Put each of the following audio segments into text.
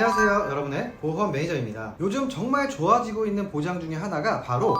안녕하세요, 여러분의 보험 매니저입니다. 요즘 정말 좋아지고 있는 보장 중에 하나가 바로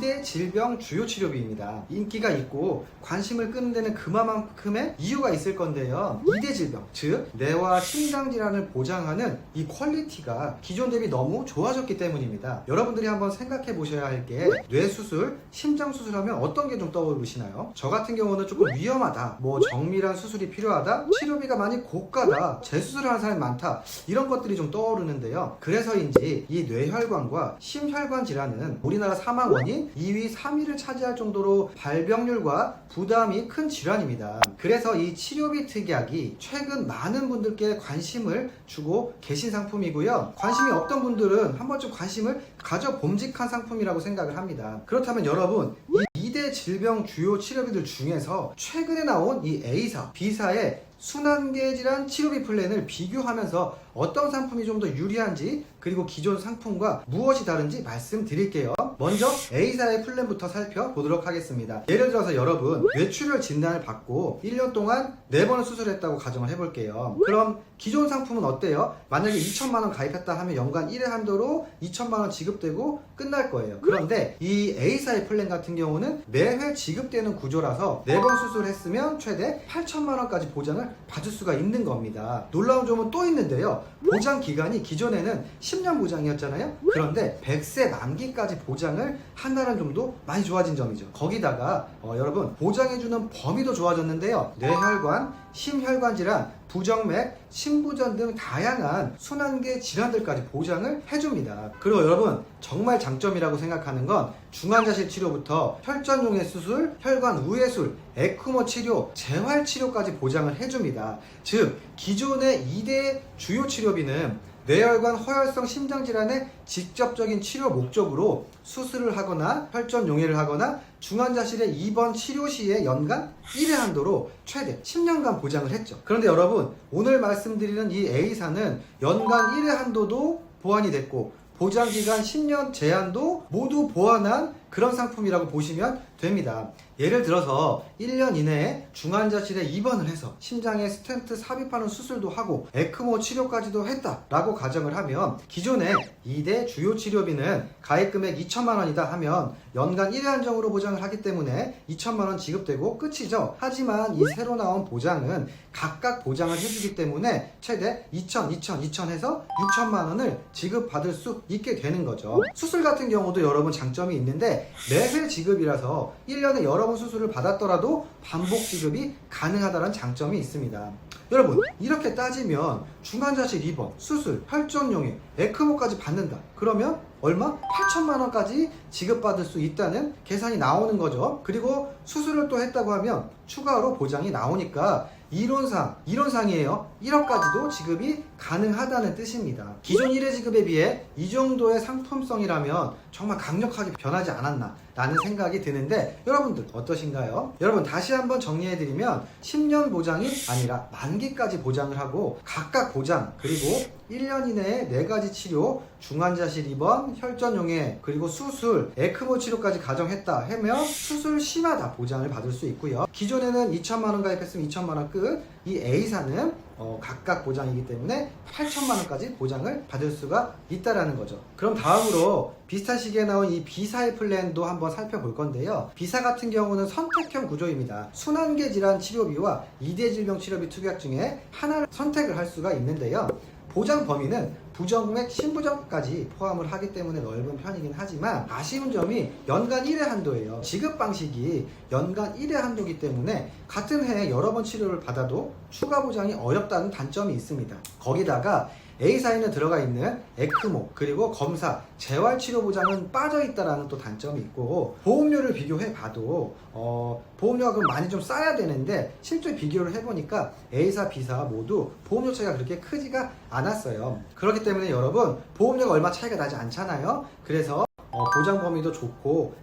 2대 질병 주요 치료비입니다. 인기가 있고 관심을 끄는 데는 그만큼의 이유가 있을 건데요. 2대 질병, 즉 뇌와 심장 질환을 보장하는 이 퀄리티가 기존 대비 너무 좋아졌기 때문입니다. 여러분들이 한번 생각해 보셔야 할 게 뇌 수술, 심장 수술하면 어떤 게 좀 떠오르시나요? 저 같은 경우는 조금 위험하다, 정밀한 수술이 필요하다, 치료비가 많이 고가다, 재수술을 하는 사람이 많다, 이런 것들이 좀 떠오르는데요. 그래서인지 이 뇌혈관과 심혈관 질환은 우리나라 사망 원인 2위, 3위를 차지할 정도로 발병률과 부담이 큰 질환입니다. 그래서 이 치료비 특약이 최근 많은 분들께 관심을 주고 계신 상품이고요. 관심이 없던 분들은 한 번쯤 관심을 가져 봄직한 상품이라고 생각을 합니다. 그렇다면 여러분, 이 2대 질병 주요 치료비들 중에서 최근에 나온 이 A사, B사의 순환계 질환 치료비 플랜을 비교하면서 어떤 상품이 좀 더 유리한지, 그리고 기존 상품과 무엇이 다른지 말씀드릴게요. 먼저 A사의 플랜부터 살펴보도록 하겠습니다. 예를 들어서 여러분, 뇌출혈 진단을 받고 1년 동안 4번을 수술했다고 가정을 해볼게요. 그럼 기존 상품은 어때요? 만약에 2천만 원 가입했다 하면 연간 1회 한도로 2천만 원 지급되고 끝날 거예요. 그런데 이 A사의 플랜 같은 경우는 매회 지급되는 구조라서 4번 수술했으면 최대 8천만 원까지 보장을 받을 수가 있는 겁니다. 놀라운 점은 또 있는데요. 보장 기간이 기존에는 10년 보장이었잖아요. 그런데 100세 만기까지 보장을 한다는 점도 많이 좋아진 점이죠. 거기다가 여러분, 보장해주는 범위도 좋아졌는데요. 뇌혈관, 심혈관 질환, 부정맥, 심부전 등 다양한 순환계 질환들까지 보장을 해줍니다. 그리고 여러분, 정말 장점이라고 생각하는 건 중환자실 치료부터 혈전용해 수술, 혈관 우회술, 에크모 치료, 재활 치료까지 보장을 해줍니다. 즉, 기존의 2대 주요 치료비는 뇌혈관 허혈성 심장질환의 직접적인 치료 목적으로 수술을 하거나 혈전 용해를 하거나 중환자실에 입원 치료 시에 연간 1회 한도로 최대 10년간 보장을 했죠. 그런데 여러분, 오늘 말씀드리는 이 A사는 연간 1회 한도도 보완이 됐고 보장기간 10년 제한도 모두 보완한 그런 상품이라고 보시면 됩니다. 예를 들어서 1년 이내에 중환자실에 입원을 해서 심장에 스텐트 삽입하는 수술도 하고 에크모 치료까지도 했다라고 가정을 하면 기존의 2대 주요 치료비는 가입금액 2천만 원이다 하면 연간 1회 한정으로 보장을 하기 때문에 2천만 원 지급되고 끝이죠. 하지만 이 새로 나온 보장은 각각 보장을 해주기 때문에 최대 2천 해서 6천만 원을 지급받을 수 있게 되는 거죠. 수술 같은 경우도 여러분 장점이 있는데 매회 지급이라서 1년에 여러 번 수술을 받았더라도 반복 지급이 가능하다는 장점이 있습니다. 여러분, 이렇게 따지면 중환자실 입원, 수술, 혈전용해, 에크모까지 받는다. 그러면 얼마? 8천만 원까지 지급받을 수 있다는 계산이 나오는 거죠. 그리고 수술을 또 했다고 하면 추가로 보장이 나오니까 이론상이에요. 1억까지도 지급이 가능하다는 뜻입니다. 기존 1회 지급에 비해 이 정도의 상품성이라면 정말 강력하게 변하지 않았나 라는 생각이 드는데 여러분들 어떠신가요? 여러분, 다시 한번 정리해드리면 10년 보장이 아니라 만기까지 보장을 하고 각각 보장, 그리고 1년 이내에 4가지 치료, 중환자실 입원, 혈전용해, 그리고 수술, 에크모 치료까지 가정했다 하면 수술 시마다 보장을 받을 수 있고요. 기존에는 2천만 원 가입했으면 2천만 원 끝. 이 A사는 각각 보장이기 때문에 8천만 원까지 보장을 받을 수가 있다라는 거죠. 그럼 다음으로 비슷한 시기에 나온 이 B사의 플랜도 한번 살펴볼 건데요. B사 같은 경우는 선택형 구조입니다. 순환계 질환 치료비와 2대 질병 치료비 특약 중에 하나를 선택을 할 수가 있는데요. 보장 범위는 부정맥, 심부전까지 포함을 하기 때문에 넓은 편이긴 하지만 아쉬운 점이 연간 1회 한도예요. 지급 방식이 연간 1회 한도이기 때문에 같은 해에 여러 번 치료를 받아도 추가 보장이 어렵다는 단점이 있습니다. 거기다가 A사에는 들어가 있는 에크모, 그리고 검사, 재활치료 보장은 빠져있다라는 또 단점이 있고, 보험료를 비교해봐도 보험료가 그럼 많이 좀 싸야 되는데 실제 비교를 해보니까 A사, B사 모두 보험료 차이가 그렇게 크지가 않았어요. 그렇기 때문에 여러분, 보험료가 얼마 차이가 나지 않잖아요. 그래서 보장 범위도 좋고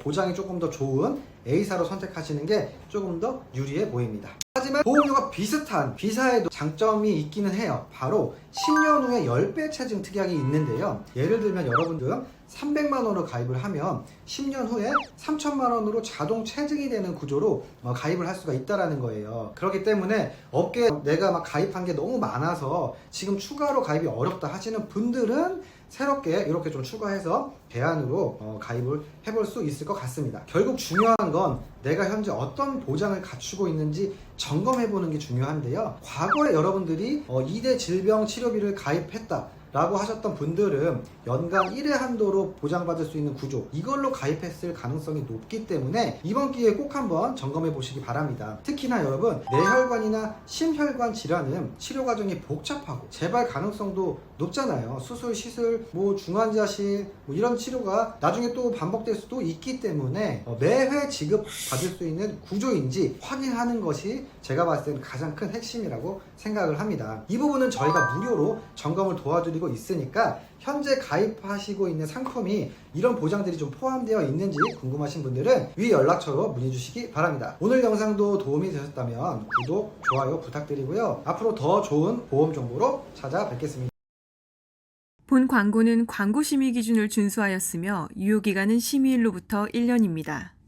보장이 조금 더 좋은 A사로 선택하시는 게 조금 더 유리해 보입니다. 하지만 보험료가 비슷한 B사에도 장점이 있기는 해요. 바로 10년 후에 10배 체증 특약이 있는데요. 예를 들면 여러분들 300만 원으로 가입을 하면 10년 후에 3천만 원으로 자동 체증이 되는 구조로 가입을 할 수가 있다라는 거예요. 그렇기 때문에 업계에 내가 막 가입한 게 너무 많아서 지금 추가로 가입이 어렵다 하시는 분들은 새롭게 이렇게 좀 추가해서 대안으로 가입을 해볼 수 있을 것 같습니다. 결국 중요한 건 내가 현재 어떤 보장을 갖추고 있는지 점검해 보는 게 중요한데요. 과거에 여러분들이 2대 질병 치료비를 가입했다 라고 하셨던 분들은 연간 1회 한도로 보장받을 수 있는 구조, 이걸로 가입했을 가능성이 높기 때문에 이번 기회에 꼭 한번 점검해 보시기 바랍니다. 특히나 여러분, 뇌혈관이나 심혈관 질환은 치료 과정이 복잡하고 재발 가능성도 높잖아요. 수술, 시술, 중환자실 이런 치료가 나중에 또 반복될 수도 있기 때문에 매회 지급받을 수 있는 구조인지 확인하는 것이 제가 봤을 때는 가장 큰 핵심이라고 생각을 합니다. 이 부분은 저희가 무료로 점검을 도와드리고 있으니까 현재 가입하시고 있는 상품이 이런 보장들이 좀 포함되어 있는지 궁금하신 분들은 위 연락처로 문의 주시기 바랍니다. 오늘 영상도 도움이 되셨다면 구독, 좋아요 부탁드리고요. 앞으로 더 좋은 보험 정보로 찾아뵙겠습니다. 본 광고는 광고 심의 기준을 준수하였으며 유효기간은 심의일로부터 1년입니다.